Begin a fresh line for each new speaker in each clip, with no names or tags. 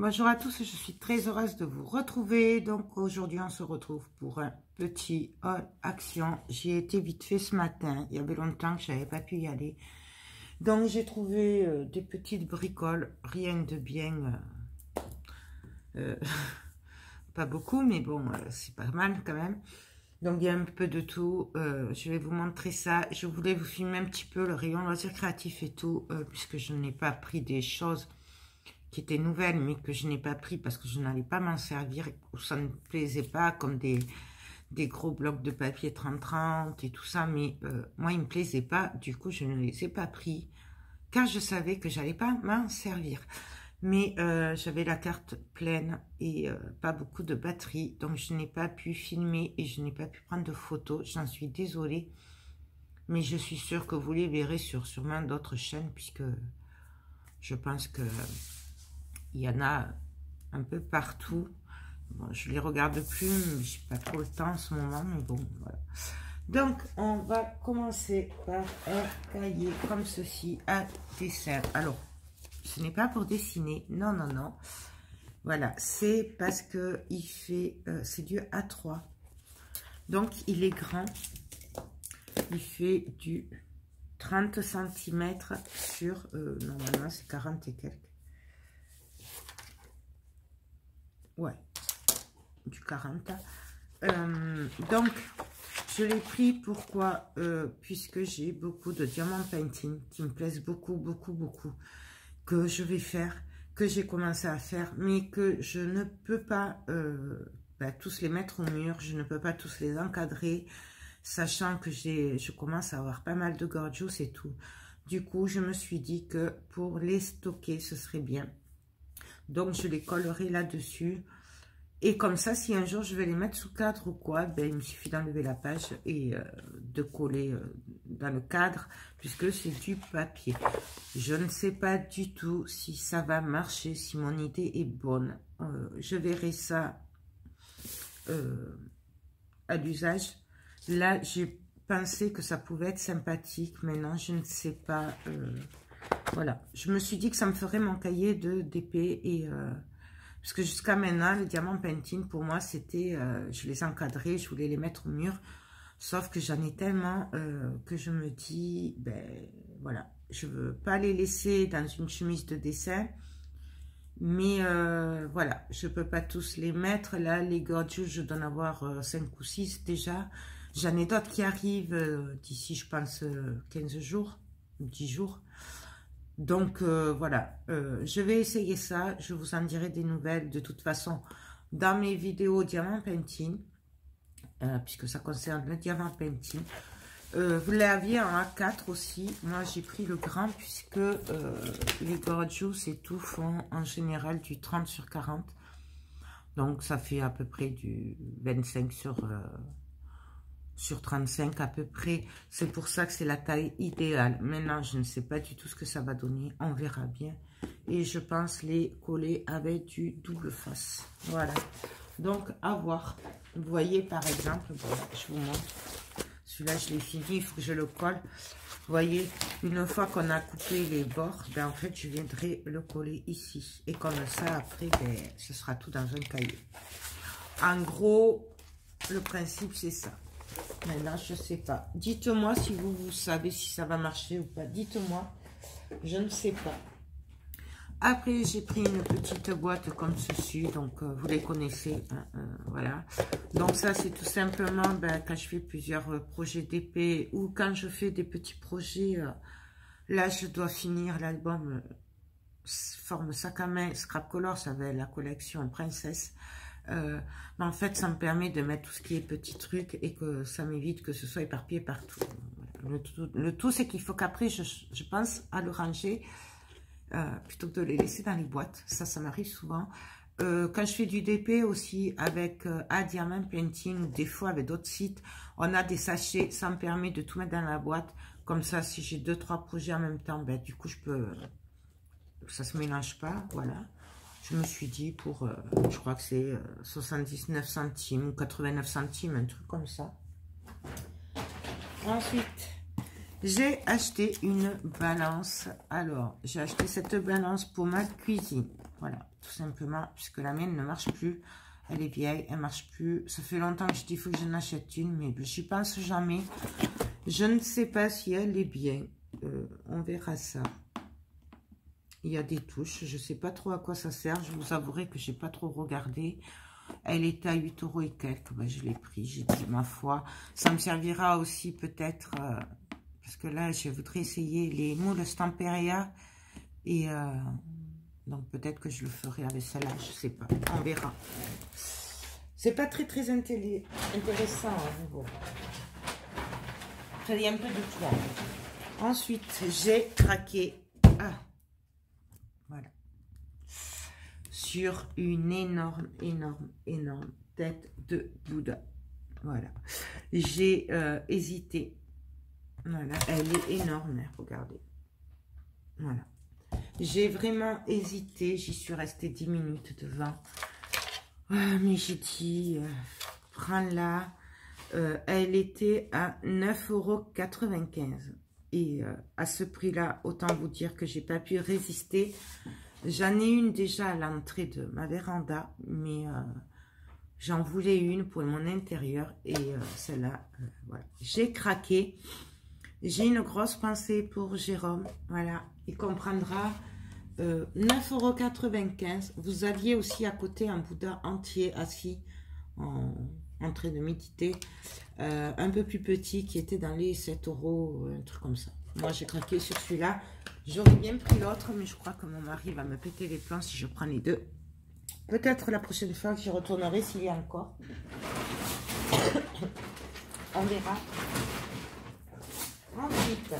Bonjour à tous, je suis très heureuse de vous retrouver. Donc aujourd'hui on se retrouve pour un petit haul action. J'y ai été vite fait ce matin, il y avait longtemps que je n'avais pas pu y aller. Donc j'ai trouvé des petites bricoles, rien de bien, pas beaucoup mais bon c'est pas mal quand même. Donc il y a un peu de tout, je vais vous montrer ça. Je voulais vous filmer un petit peu le rayon loisirs créatifs et tout, puisque je n'ai pas pris des choses qui étaient nouvelles, mais que je n'ai pas pris parce que je n'allais pas m'en servir, ou ça ne me plaisait pas, comme des gros blocs de papier 30-30 et tout ça, mais moi, il ne me plaisait pas, du coup, je ne les ai pas pris, car je savais que j'allais pas m'en servir. Mais j'avais la carte pleine et pas beaucoup de batterie, donc je n'ai pas pu filmer et je n'ai pas pu prendre de photos, j'en suis désolée, mais je suis sûre que vous les verrez sur sûrement d'autres chaînes, puisque je pense que il y en a un peu partout. Bon, je les regarde plus, mais j'ai pas trop le temps en ce moment, mais bon, voilà. Donc, on va commencer par un cahier comme ceci, à dessin. Alors, ce n'est pas pour dessiner, non, non, non. Voilà, c'est parce que il fait, c'est du A3. Donc, il est grand. Il fait du 30 cm sur, normalement, c'est 40 et quelques. Ouais, du 40. Donc, je l'ai pris, pourquoi puisque j'ai beaucoup de diamant painting qui me plaisent beaucoup, beaucoup, beaucoup, que je vais faire, que j'ai commencé à faire, mais que je ne peux pas tous les mettre au mur, je ne peux pas tous les encadrer, sachant que je commence à avoir pas mal de gorgeous et tout. Du coup, je me suis dit que pour les stocker, ce serait bien. Donc, je les collerai là-dessus. Et comme ça, si un jour je vais les mettre sous cadre ou quoi, ben, il me suffit d'enlever la page et de coller dans le cadre, puisque c'est du papier. Je ne sais pas du tout si ça va marcher, si mon idée est bonne. Je verrai ça à l'usage. Là, j'ai pensé que ça pouvait être sympathique. Maintenant, je ne sais pas. Voilà. Je me suis dit que ça me ferait mon cahier de d'épée et... parce que jusqu'à maintenant, le diamant painting, pour moi, c'était... je les encadrais, je voulais les mettre au mur. Sauf que j'en ai tellement que je me dis... Ben, voilà. Je veux pas les laisser dans une chemise de dessin. Mais voilà, je peux pas tous les mettre. Là, les gorgeous, je dois en avoir 5 ou 6 déjà. J'en ai d'autres qui arrivent d'ici, je pense, 15 jours, 10 jours. Donc, voilà, je vais essayer ça. Je vous en dirai des nouvelles. De toute façon, dans mes vidéos diamant painting, puisque ça concerne le diamant painting, vous l'aviez en A4 aussi. Moi, j'ai pris le grand, puisque les gorgeous et tout font en général du 30 sur 40. Donc, ça fait à peu près du 25 sur 35 à peu près. C'est pour ça que c'est la taille idéale. Maintenant, je ne sais pas du tout ce que ça va donner. On verra bien. Et je pense les coller avec du double face. Voilà. Donc, à voir. Vous voyez, par exemple, voilà, je vous montre. Celui-là, je l'ai fini. Il faut que je le colle. Vous voyez, une fois qu'on a coupé les bords, ben, en fait, je viendrai le coller ici. Et comme ça, après, ben, ce sera tout dans un cahier. En gros, le principe, c'est ça. Maintenant, je ne sais pas. Dites-moi si vous savez si ça va marcher ou pas. Dites-moi. Je ne sais pas. Après, j'ai pris une petite boîte comme ceci. Donc, vous les connaissez. Hein, voilà. Donc, ça, c'est tout simplement ben, quand je fais plusieurs projets d'épée ou quand je fais des petits projets. Là, je dois finir l'album forme sac à main Scrap Color. Ça va être la collection Princesse. Mais en fait, ça me permet de mettre tout ce qui est petits trucs et que ça m'évite que ce soit éparpillé partout. Le tout, c'est qu'il faut qu'après, je pense à le ranger plutôt que de les laisser dans les boîtes. Ça m'arrive souvent. Quand je fais du DP aussi avec Diamant Painting ou des fois avec d'autres sites, on a des sachets. Ça me permet de tout mettre dans la boîte. Comme ça, si j'ai 2-3 projets en même temps, ben, du coup, je peux... Ça se mélange pas, voilà. Je me suis dit pour, je crois que c'est 79 centimes ou 89 centimes, un truc comme ça. Ensuite, j'ai acheté une balance. Alors, j'ai acheté cette balance pour ma cuisine. Voilà, tout simplement, puisque la mienne ne marche plus. Elle est vieille, elle marche plus. Ça fait longtemps que je dis il faut que j'en achète une, mais j'y pense jamais. Je ne sais pas si elle est bien. On verra ça. Il y a des touches. Je ne sais pas trop à quoi ça sert. Je vous avouerai que j'ai pas trop regardé. Elle était à 8 € et quelques. Ben, je l'ai pris. J'ai dit, ma foi. Ça me servira aussi peut-être... parce que là, je voudrais essayer les moules Stamperia. Et donc, peut-être que je le ferai avec celle-là. Je ne sais pas. On verra. C'est pas très intéressant. Hein, bon. Il y a un peu de tout. En fait. Ensuite, j'ai craqué. Voilà. Sur une énorme tête de Bouddha. Voilà. J'ai hésité. Voilà. Elle est énorme. Regardez. Voilà. J'ai vraiment hésité. J'y suis restée 10 minutes devant. Mais j'ai dit, prends-la. Elle était à 9,95 €. Et à ce prix-là, autant vous dire que j'ai pas pu résister. J'en ai une déjà à l'entrée de ma véranda, mais j'en voulais une pour mon intérieur. Et celle-là, voilà. J'ai craqué. J'ai une grosse pensée pour Jérôme. Voilà, il comprendra. 9,95 €. Vous aviez aussi à côté un Bouddha entier assis en train de méditer. Un peu plus petit qui était dans les 7 €, un truc comme ça. Moi j'ai craqué sur celui-là. J'aurais bien pris l'autre, mais je crois que mon mari va me péter les plombs si je prends les deux. Peut-être la prochaine fois que j'y retournerai s'il y a encore. On verra. Ensuite,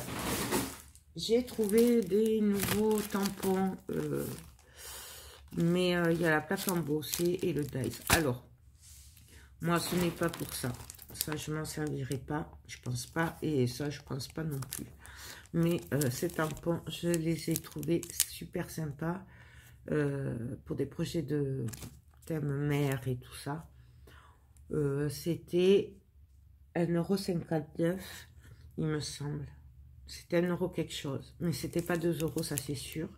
j'ai trouvé des nouveaux tampons, mais il y a la plaque embossée et le dice. Alors, moi, ce n'est pas pour ça. Ça, je m'en servirai pas, je pense pas. Et ça, je pense pas non plus. Mais ces tampons, je les ai trouvés super sympas pour des projets de thème mer et tout ça. C'était 1,59 €, il me semble. C'était 1 € quelque chose. Mais c'était pas 2 €, ça c'est sûr.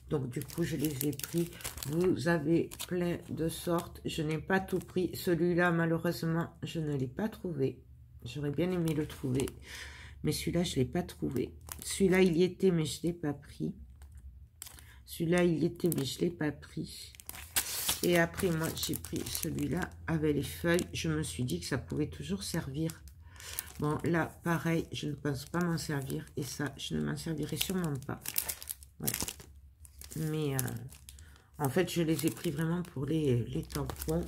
Donc, du coup, je les ai pris. Vous avez plein de sortes. Je n'ai pas tout pris. Celui-là, malheureusement, je ne l'ai pas trouvé. J'aurais bien aimé le trouver. Mais celui-là, je ne l'ai pas trouvé. Celui-là, il y était, mais je ne l'ai pas pris. Celui-là, il y était, mais je ne l'ai pas pris. Et après, moi, j'ai pris celui-là avec les feuilles. Je me suis dit que ça pouvait toujours servir. Bon, là, pareil, je ne pense pas m'en servir. Et ça, je ne m'en servirai sûrement pas. Ouais. Mais en fait, je les ai pris vraiment pour les tampons.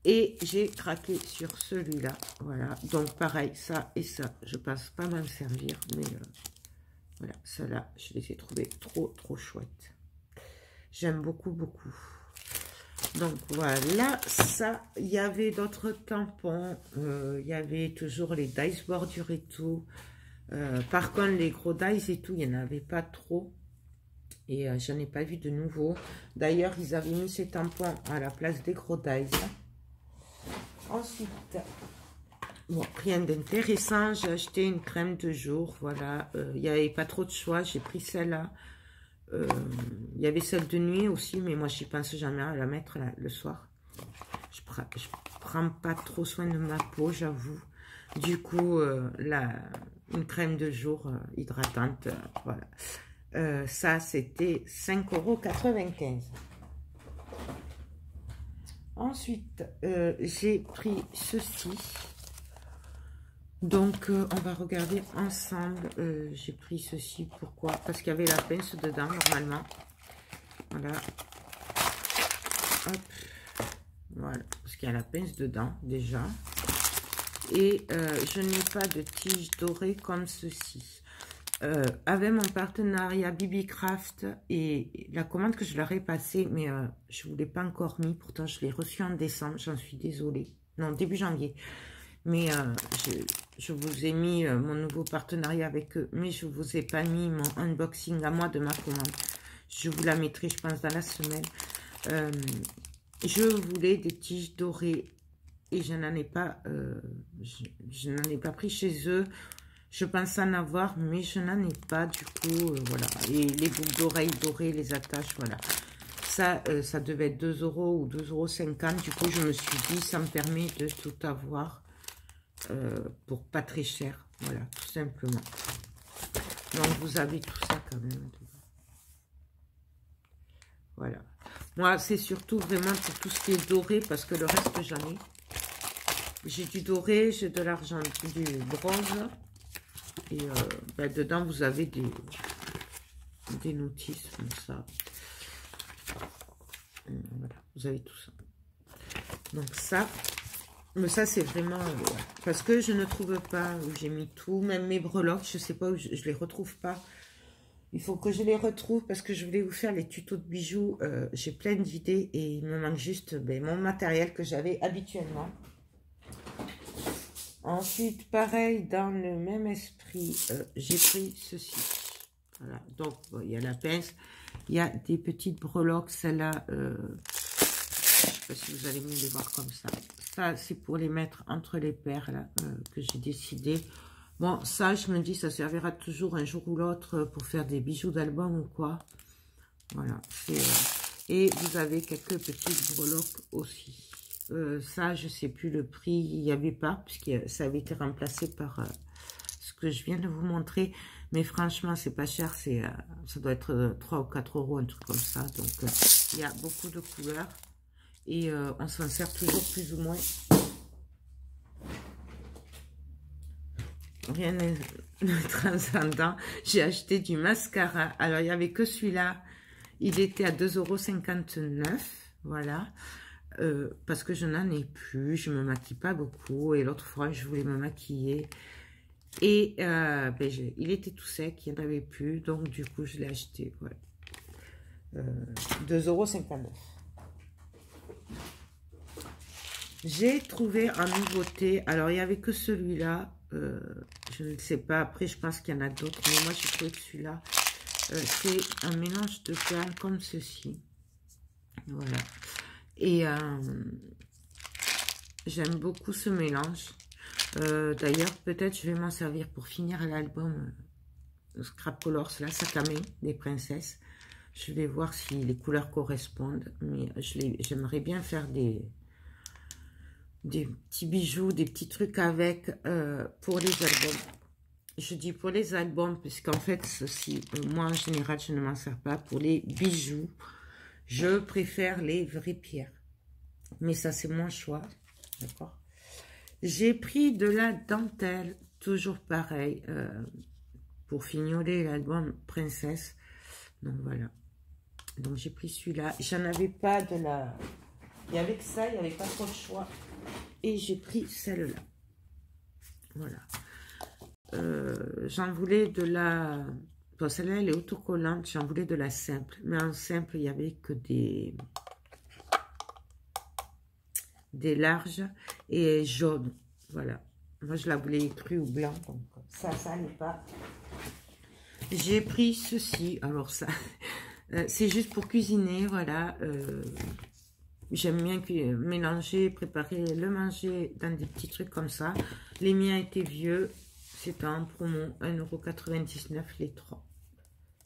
Et j'ai craqué sur celui-là. Voilà. Donc, pareil, ça et ça, je pense pas m'en servir. Mais voilà, ceux-là, je les ai trouvés trop chouettes. J'aime beaucoup. Donc, voilà. Ça, il y avait d'autres tampons. Il y avait toujours les dice bordure et tout. Par contre, les gros dice et tout, il n'y en avait pas trop. Et je n'en ai pas vu de nouveau. D'ailleurs, ils avaient mis ces tampons à la place des gros dice. Ensuite, bon, rien d'intéressant. J'ai acheté une crème de jour. Voilà, il n'y avait pas trop de choix. J'ai pris celle-là. Il y avait celle de nuit aussi, mais moi, je n'y pense jamais à la mettre là, le soir. Je prends pas trop soin de ma peau, j'avoue. Du coup, une crème de jour hydratante, voilà. Ça, c'était 5,95 €. Ensuite, j'ai pris ceci. Donc, on va regarder ensemble. J'ai pris ceci. Pourquoi? Parce qu'il y avait la pince dedans, normalement. Voilà. Hop. Voilà. Parce qu'il y a la pince dedans, déjà. Et je n'ai pas de tige dorée comme ceci. Avec mon partenariat BB-Craft et la commande que je leur ai passée, mais je ne vous l'ai pas encore mis, pourtant je l'ai reçue en décembre, j'en suis désolée, non, début janvier, mais je vous ai mis mon nouveau partenariat avec eux, mais je ne vous ai pas mis mon unboxing à moi de ma commande. Je vous la mettrai, je pense, dans la semaine. Je voulais des tiges dorées et je n'en ai pas, je n'en ai pas pris chez eux. Je pense en avoir, mais je n'en ai pas, du coup, voilà. Et les boucles d'oreilles dorées, les attaches, voilà. Ça, ça devait être 2 € ou 2,50 €. Du coup, je me suis dit, ça me permet de tout avoir pour pas très cher. Voilà, tout simplement. Donc, vous avez tout ça quand même. Voilà. Moi, c'est surtout vraiment pour tout ce qui est doré, parce que le reste, j'en ai. J'ai du doré, j'ai de l'argent, du bronze. Et ben, dedans, vous avez des notices comme ça. Voilà, vous avez tout ça. Donc ça, mais ça c'est vraiment... parce que je ne trouve pas où j'ai mis tout. Même mes breloques, je sais pas où je les retrouve pas. Il faut que je les retrouve parce que je voulais vous faire les tutos de bijoux. J'ai plein d'idées et il me manque juste mon matériel que j'avais habituellement. Ensuite, pareil, dans le même esprit, j'ai pris ceci. Voilà, donc bon, il y a la pince, il y a des petites breloques, celle-là, je ne sais pas si vous allez mieux les voir comme ça. Ça, c'est pour les mettre entre les perles que j'ai décidé. Bon, ça, je me dis, ça servira toujours un jour ou l'autre pour faire des bijoux d'album ou quoi. Voilà, et vous avez quelques petites breloques aussi. Ça, je sais plus le prix, il n'y avait pas, puisque ça avait été remplacé par ce que je viens de vous montrer. Mais franchement, c'est pas cher, ça doit être 3 ou 4 €, un truc comme ça. Donc, il y a beaucoup de couleurs et on s'en sert toujours plus ou moins. Rien n'est transcendant. J'ai acheté du mascara. Alors, il n'y avait que celui-là. Il était à 2,59 €. Voilà. Parce que je n'en ai plus, je me maquille pas beaucoup, et l'autre fois je voulais me maquiller et il était tout sec, il n'y en avait plus, donc du coup je l'ai acheté. Ouais. 2,59 €. J'ai trouvé en nouveauté, alors il n'y avait que celui-là, je ne sais pas, après je pense qu'il y en a d'autres, mais moi j'ai trouvé que celui-là, c'est un mélange de perles comme ceci, voilà. Et j'aime beaucoup ce mélange. D'ailleurs, peut-être je vais m'en servir pour finir l'album Scrap Colors, là, Sakame, des princesses. Je vais voir si les couleurs correspondent. Mais j'aimerais bien faire des petits bijoux, des petits trucs avec pour les albums. Je dis pour les albums, puisqu'en fait, ceci, moi en général, je ne m'en sers pas. Pour les bijoux, je préfère les vraies pierres. Mais ça, c'est mon choix. D'accord. J'ai pris de la dentelle, toujours pareil, pour fignoler l'album Princesse. Donc, voilà. Donc, j'ai pris celui-là. J'en avais pas de la... Il y avait que ça, il n'y avait pas trop de choix. Et j'ai pris celle-là. Voilà. J'en voulais de la... Bon, celle-là, elle est autocollante. J'en voulais de la simple. Mais en simple, il n'y avait que des larges et jaunes. Voilà. Moi, je la voulais crue ou blanc. Donc, ça n'est pas. J'ai pris ceci. Alors, ça, c'est juste pour cuisiner. Voilà. J'aime bien mélanger, préparer le manger dans des petits trucs comme ça. Les miens étaient vieux. C'était en promo. 1,99 € les 3.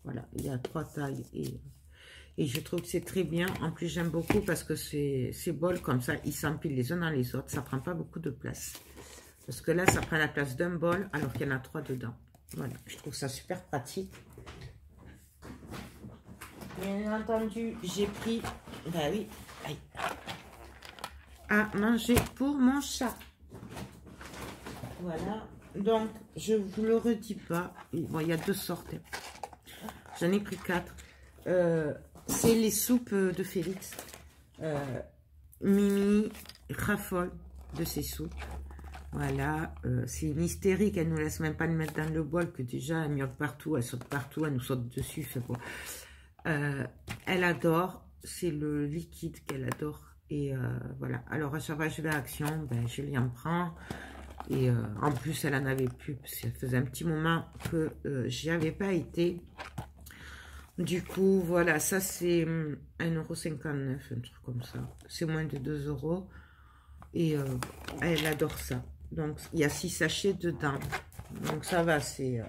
Voilà. Il y a 3 tailles. Et je trouve que c'est très bien. En plus, j'aime beaucoup parce que ces bols comme ça, ils s'empilent les uns dans les autres. Ça prend pas beaucoup de place. Parce que là, ça prend la place d'un bol alors qu'il y en a 3 dedans. Voilà, je trouve ça super pratique. Bien entendu, j'ai pris, bah oui, aïe, à manger pour mon chat. Voilà, donc je vous le redis pas. Bon, il y a 2 sortes. J'en ai pris 4. C'est les soupes de Félix. Mimi raffole de ces soupes. Voilà, c'est une hystérique, elle ne nous laisse même pas le mettre dans le bol, que déjà elle miote partout, elle saute partout, elle nous saute dessus. Fait bon. Elle adore, c'est le liquide qu'elle adore. Et voilà, alors à chaque fois que je vais à Action, ben, je lui en prends. Et en plus, elle en avait plus, parce qu'elle faisait un petit moment que j'y avais pas été. Du coup, voilà, ça c'est 1,59 €, un truc comme ça. C'est moins de 2 €. Et elle adore ça. Donc, il y a 6 sachets dedans. Donc, ça va, c'est...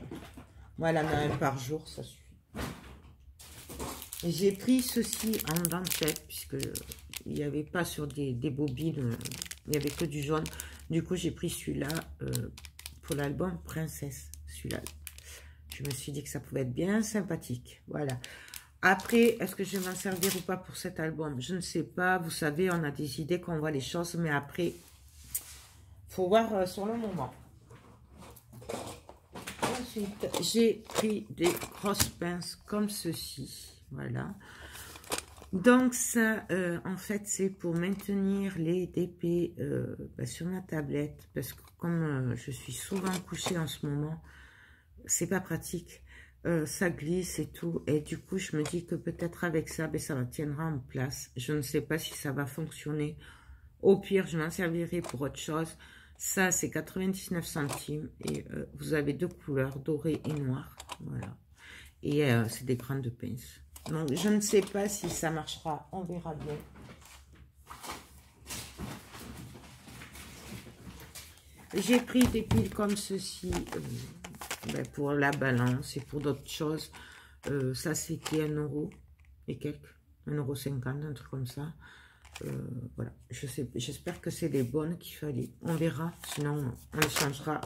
voilà, elle en a un par jour, ça suffit. J'ai pris ceci en dentelle, puisque il n'y avait pas sur des bobines, il n'y avait que du jaune. Du coup, j'ai pris celui-là pour l'album Princesse. Celui-là. Je me suis dit que ça pouvait être bien sympathique. Voilà. Après, est-ce que je vais m'en servir ou pas pour cet album? Je ne sais pas. Vous savez, on a des idées quand on voit les choses, mais après, faut voir sur le moment. Ensuite, j'ai pris des grosses pinces comme ceci. Voilà. Donc ça, en fait, c'est pour maintenir les DP sur ma tablette. Parce que comme je suis souvent couchée en ce moment, c'est pas pratique. Ça glisse et tout. Et du coup, je me dis que peut-être avec ça, ça me tiendra en place. Je ne sais pas si ça va fonctionner. Au pire, je m'en servirai pour autre chose. Ça, c'est 99 centimes. Et vous avez deux couleurs, doré et noir. Voilà. Et c'est des grandes pinces. Donc, je ne sais pas si ça marchera. On verra bien. J'ai pris des piles comme ceci pour la balance et pour d'autres choses. Ça, c'était 1 € et quelques. 1,50 €, un truc comme ça. Voilà. J'espère que c'est les bonnes qu'il fallait. On verra. Sinon, on les changera.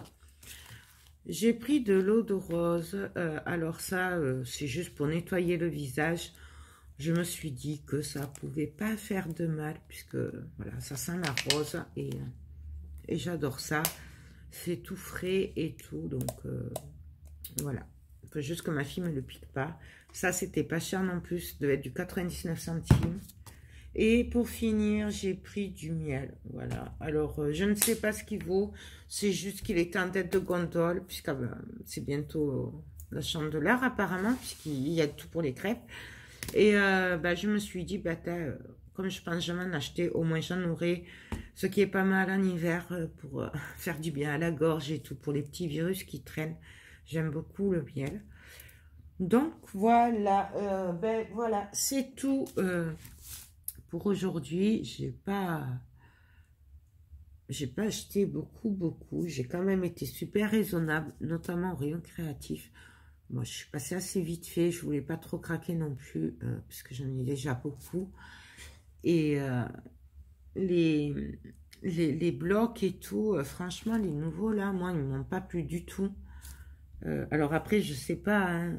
J'ai pris de l'eau de rose. Alors ça, c'est juste pour nettoyer le visage. Je me suis dit que ça pouvait pas faire de mal, puisque voilà, ça sent la rose et j'adore ça. C'est tout frais et tout, donc voilà. Il faut juste que ma fille me le pique pas. Ça, c'était pas cher non plus, ça devait être du 99 centimes. Et pour finir, j'ai pris du miel. Voilà. Alors, je ne sais pas ce qu'il vaut. C'est juste qu'il était en tête de gondole, puisque c'est bientôt la chandeleur, apparemment, puisqu'il y a tout pour les crêpes. Et je me suis dit, comme je pense jamais en acheter, au moins j'en aurai. Ce qui est pas mal en hiver pour faire du bien à la gorge et tout, pour les petits virus qui traînent. J'aime beaucoup le miel. Donc, voilà. Voilà, c'est tout. Pour aujourd'hui, j'ai pas acheté beaucoup. J'ai quand même été super raisonnable, notamment au rayon créatif. Moi, je suis passée assez vite fait. Je voulais pas trop craquer non plus, puisque j'en ai déjà beaucoup. Et les blocs et tout, franchement, les nouveaux là, moi, ils m'ont pas plu du tout. Alors après, je sais pas, hein,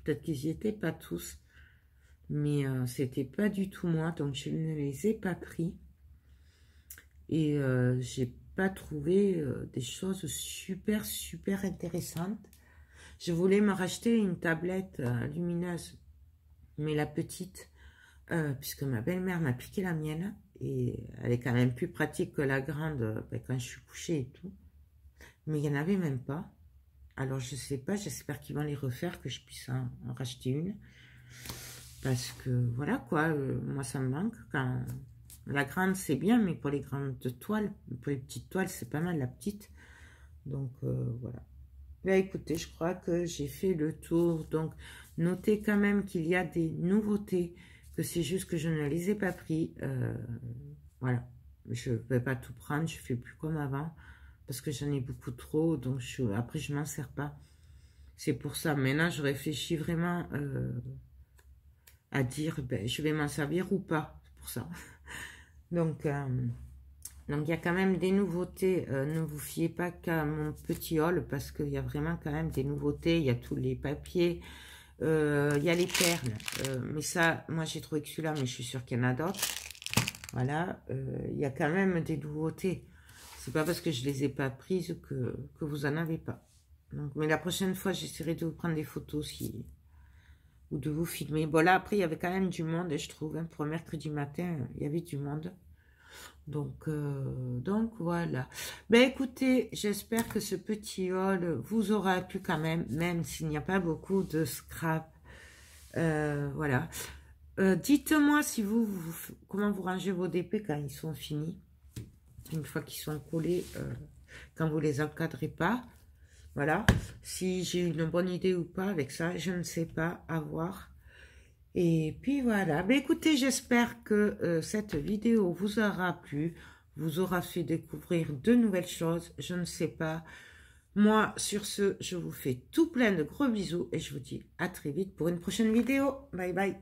peut-être qu'ils y étaient pas tous. Mais c'était pas du tout moi, donc je ne les ai pas pris. Et j'ai pas trouvé des choses super intéressantes. Je voulais me racheter une tablette lumineuse, mais la petite, puisque ma belle-mère m'a piqué la mienne. Et elle est quand même plus pratique que la grande quand je suis couchée et tout. Mais il n'y en avait même pas. Alors je sais pas, j'espère qu'ils vont les refaire, que je puisse en racheter une. Parce que voilà quoi, moi ça me manque. Quand la grande c'est bien, mais pour les grandes toiles, pour les petites toiles, c'est pas mal la petite. Donc voilà. Là écoutez, je crois que j'ai fait le tour. Donc notez quand même qu'il y a des nouveautés, que c'est juste que je ne les ai pas pris. Voilà, je ne vais pas tout prendre, je fais plus comme avant. Parce que j'en ai beaucoup trop, donc après je m'en sers pas. C'est pour ça, maintenant je réfléchis vraiment à dire, je vais m'en servir ou pas, c'est pour ça. Donc, il y a quand même des nouveautés. Ne vous fiez pas qu'à mon petit haul, parce qu'il y a vraiment quand même des nouveautés. Il y a tous les papiers, il y a les perles. Mais ça, moi j'ai trouvé que celui-là, mais je suis sûre qu'il y en a d'autres. Voilà, il y a quand même des nouveautés. C'est pas parce que je les ai pas prises que vous en avez pas. Donc, mais la prochaine fois, j'essaierai de vous prendre des photos ou de vous filmer. Bon, là, après, il y avait quand même du monde, je trouve. Hein, pour mercredi matin, il y avait du monde. Donc voilà. Ben, écoutez, j'espère que ce petit haul vous aura plu quand même s'il n'y a pas beaucoup de scrap. Voilà. Dites-moi si comment vous rangez vos DP quand ils sont finis. Une fois qu'ils sont collés, quand vous les encadrez pas. Voilà, si j'ai une bonne idée ou pas avec ça, je ne sais pas, à voir. Et puis voilà, mais écoutez, j'espère que cette vidéo vous aura plu, vous aura fait découvrir de nouvelles choses, je ne sais pas. Moi, sur ce, je vous fais tout plein de gros bisous et je vous dis à très vite pour une prochaine vidéo. Bye bye.